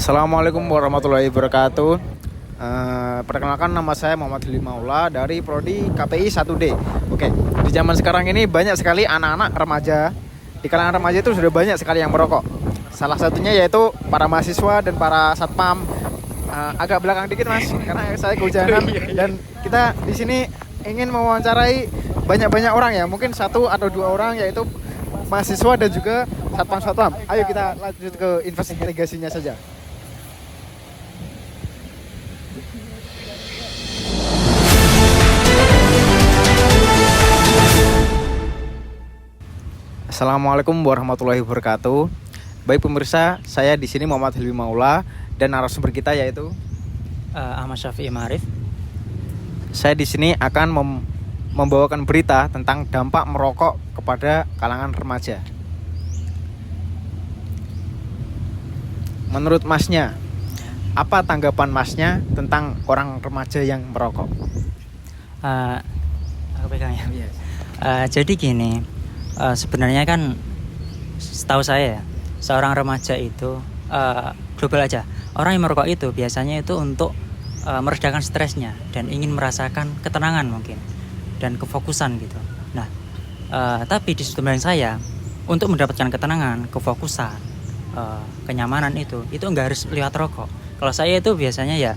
Assalamualaikum warahmatullahi wabarakatuh. Perkenalkan, nama saya Muhammad Hilmi Maula dari Prodi KPI 1D. Oke, di zaman sekarang ini banyak sekali anak-anak remaja. Di kalangan remaja itu sudah banyak sekali yang merokok. Salah satunya yaitu para mahasiswa dan para satpam. Agak belakang dikit mas, karena saya kehujanan dan kita di sini ingin mewawancarai banyak-banyak orang ya, mungkin 1 atau 2 orang yaitu mahasiswa dan juga satpam. Ayo kita lanjut ke investigasinya saja. Assalamualaikum warahmatullahi wabarakatuh. Baik pemirsa, saya di sini Muhammad Hilmi Maula dan narasumber kita yaitu Ahmad Syafi'i Ma'arif. Saya di sini akan membawakan berita tentang dampak merokok kepada kalangan remaja. Menurut masnya, apa tanggapan masnya tentang orang remaja yang merokok? Aku pegang ya. Jadi gini, sebenarnya kan setahu saya seorang remaja itu global aja. Orang yang merokok itu biasanya itu untuk meredakan stresnya dan ingin merasakan ketenangan mungkin dan kefokusan gitu. Nah, tapi di sisi lain saya untuk mendapatkan ketenangan, kefokusan, kenyamanan itu nggak harus lewat rokok. Kalau saya itu biasanya ya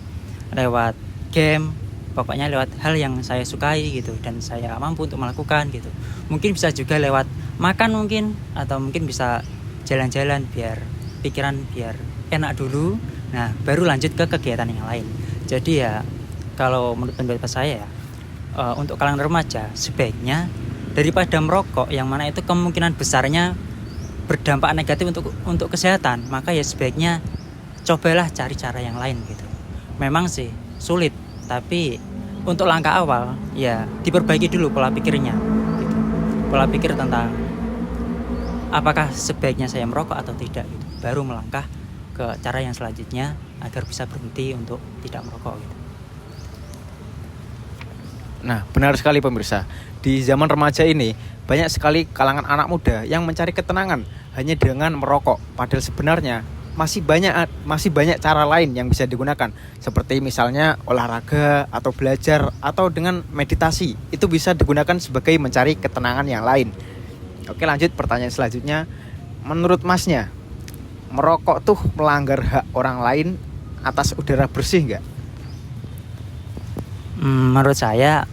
lewat game, pokoknya lewat hal yang saya sukai gitu dan saya mampu untuk melakukan gitu. Mungkin bisa juga lewat makan mungkin, atau mungkin bisa jalan-jalan biar pikiran biar enak dulu. Nah, baru lanjut ke kegiatan yang lain. Jadi ya kalau menurut pendapat saya untuk kalangan remaja sebaiknya daripada merokok yang mana itu kemungkinan besarnya berdampak negatif untuk kesehatan, maka ya sebaiknya cobalah cari cara yang lain gitu. Memang sih sulit, tapi untuk langkah awal ya diperbaiki dulu pola pikirnya gitu. Pola pikir tentang apakah sebaiknya saya merokok atau tidak gitu. Baru melangkah ke cara yang selanjutnya agar bisa berhenti untuk tidak merokok gitu. Nah, benar sekali pemirsa. Di zaman remaja ini banyak sekali kalangan anak muda yang mencari ketenangan hanya dengan merokok. Padahal sebenarnya masih banyak cara lain yang bisa digunakan, seperti misalnya olahraga atau belajar atau dengan meditasi. Itu bisa digunakan sebagai mencari ketenangan yang lain. Oke, lanjut pertanyaan selanjutnya. Menurut masnya, merokok tuh melanggar hak orang lain atas udara bersih nggak? Menurut saya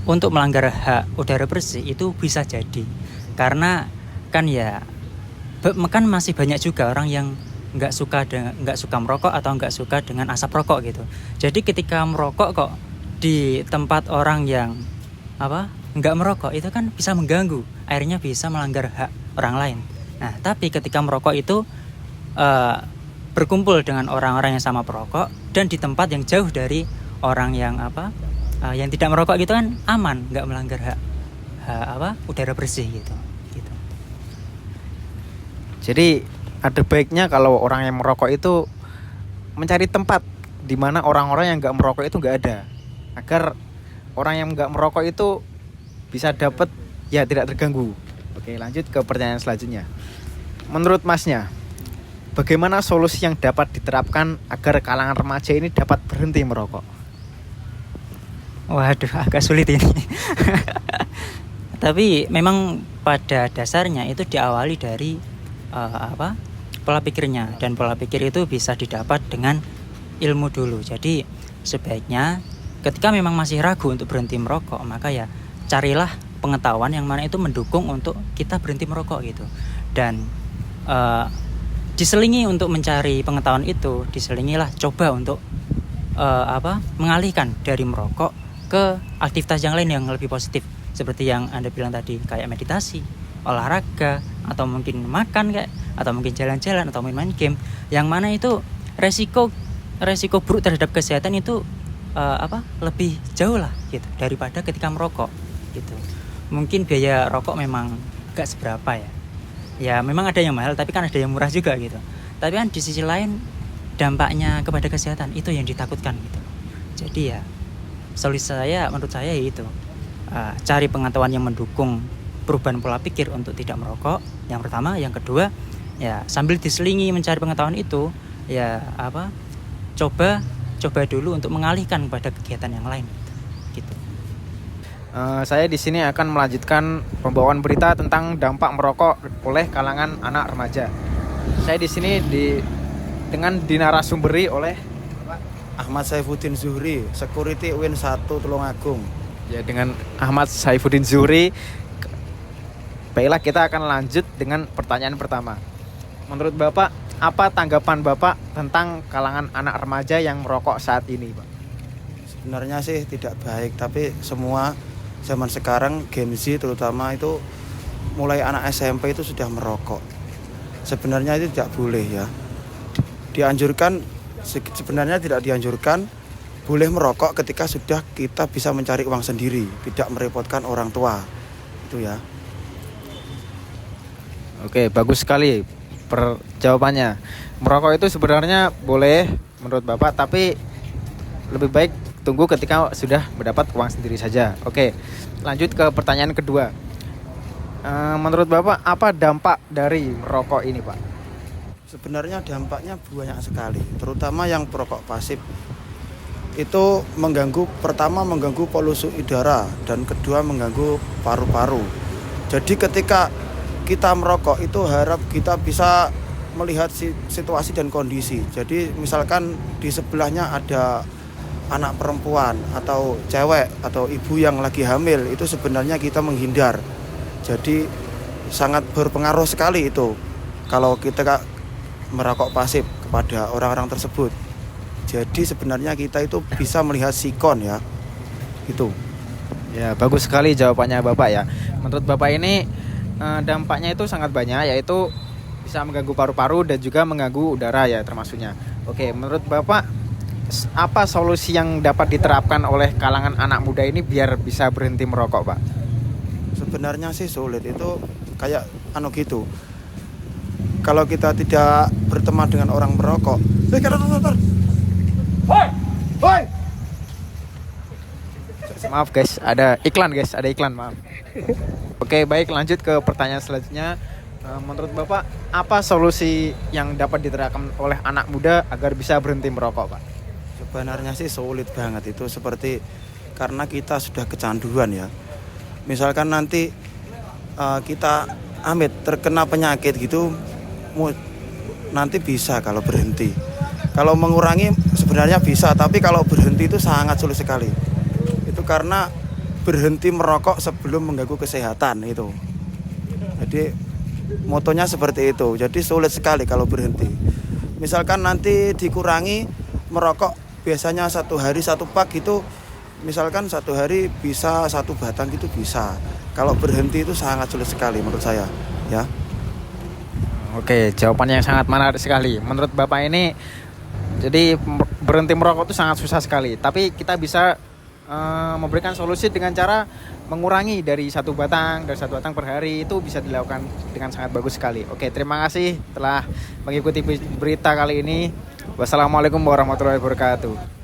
untuk melanggar hak udara bersih itu bisa jadi, karena kan ya kan masih banyak juga orang yang nggak suka merokok atau nggak suka dengan asap rokok gitu. Jadi ketika merokok kok di tempat orang yang nggak merokok, itu kan bisa mengganggu, akhirnya bisa melanggar hak orang lain. Nah, tapi ketika merokok itu berkumpul dengan orang-orang yang sama perokok dan di tempat yang jauh dari orang yang yang tidak merokok gitu kan aman, nggak melanggar hak udara bersih gitu. Jadi ada baiknya kalau orang yang merokok itu mencari tempat di mana orang-orang yang nggak merokok itu nggak ada, agar orang yang nggak merokok itu bisa dapat ya tidak terganggu. Oke, lanjut ke pertanyaan selanjutnya. Menurut masnya, bagaimana solusi yang dapat diterapkan agar kalangan remaja ini dapat berhenti merokok? Waduh, agak sulit ini. Tapi memang pada dasarnya itu diawali dari pola pikirnya, dan pola pikir itu bisa didapat dengan ilmu dulu. Jadi sebaiknya ketika memang masih ragu untuk berhenti merokok, maka ya carilah pengetahuan yang mana itu mendukung untuk kita berhenti merokok gitu. Dan diselingi untuk mencari pengetahuan itu, diselingilah coba untuk mengalihkan dari merokok ke aktivitas yang lain yang lebih positif, seperti yang Anda bilang tadi, kayak meditasi, olahraga, atau mungkin makan kayak, atau mungkin jalan-jalan, atau main game, yang mana itu resiko buruk terhadap kesehatan itu lebih jauh lah gitu daripada ketika merokok gitu. Mungkin biaya rokok memang gak seberapa ya memang ada yang mahal, tapi kan ada yang murah juga gitu. Tapi kan di sisi lain dampaknya kepada kesehatan itu yang ditakutkan gitu. Jadi ya solusi menurut saya itu cari pengetahuan yang mendukung perubahan pola pikir untuk tidak merokok, yang pertama. Yang kedua ya sambil diselingi mencari pengetahuan itu, ya coba dulu untuk mengalihkan pada kegiatan yang lain gitu. Saya di sini akan melanjutkan pembawaan berita tentang dampak merokok oleh kalangan anak remaja. Saya di sini dengan dinarasumberi oleh Ahmad Saifuddin Zuhri, Security Win 1 Tulungagung. ya dengan Ahmad Saifuddin Zuhri. Baiklah, kita akan lanjut dengan pertanyaan pertama. Menurut Bapak, apa tanggapan Bapak tentang kalangan anak remaja yang merokok saat ini, Pak? Sebenarnya sih tidak baik, tapi semua zaman sekarang Gen Z terutama itu mulai anak SMP itu sudah merokok. Sebenarnya itu tidak boleh ya. Sebenarnya tidak dianjurkan, boleh merokok ketika sudah kita bisa mencari uang sendiri, tidak merepotkan orang tua. Itu ya. Oke, bagus sekali jawabannya. Merokok itu sebenarnya boleh menurut Bapak, tapi lebih baik tunggu ketika sudah mendapat uang sendiri saja. Oke, lanjut ke pertanyaan kedua. Menurut Bapak, apa dampak dari merokok ini, Pak? Sebenarnya dampaknya banyak sekali, terutama yang perokok pasif. Itu pertama mengganggu polusi udara, dan kedua mengganggu paru-paru. Jadi ketika kita merokok itu harap kita bisa melihat situasi dan kondisi. Jadi misalkan di sebelahnya ada anak perempuan atau cewek atau ibu yang lagi hamil, itu sebenarnya kita menghindar. Jadi sangat berpengaruh sekali itu kalau kita merokok pasif kepada orang-orang tersebut. Jadi sebenarnya kita itu bisa melihat sikon ya. Gitu. Ya, bagus sekali jawabannya Bapak ya. Menurut Bapak ini dampaknya itu sangat banyak, yaitu bisa mengganggu paru-paru dan juga mengganggu udara ya termasuknya. Oke, menurut Bapak apa solusi yang dapat diterapkan oleh kalangan anak muda ini biar bisa berhenti merokok, Pak? Sebenarnya sih sulit, itu kayak gitu. Kalau kita tidak berteman dengan orang merokok, Maaf guys, ada iklan maaf. Oke, baik, lanjut ke pertanyaan selanjutnya. Menurut Bapak, apa solusi yang dapat diterapkan oleh anak muda agar bisa berhenti merokok, Pak? Sebenarnya sih sulit banget itu, seperti karena kita sudah kecanduan ya. Misalkan nanti kita terkena penyakit gitu, nanti bisa kalau berhenti. Kalau mengurangi sebenarnya bisa, tapi kalau berhenti itu sangat sulit sekali. Itu karena berhenti merokok sebelum mengganggu kesehatan itu. Jadi motonya seperti itu. Jadi sulit sekali kalau berhenti. Misalkan nanti dikurangi merokok, biasanya 1 hari 1 pak gitu. Misalkan 1 hari bisa 1 batang gitu bisa. Kalau berhenti itu sangat sulit sekali menurut saya ya. Oke, jawabannya yang sangat menarik sekali. Menurut Bapak ini, jadi berhenti merokok itu sangat susah sekali. Tapi kita bisa memberikan solusi dengan cara mengurangi dari 1 batang per hari, itu bisa dilakukan dengan sangat bagus sekali. Oke, terima kasih telah mengikuti berita kali ini. Wassalamualaikum warahmatullahi wabarakatuh.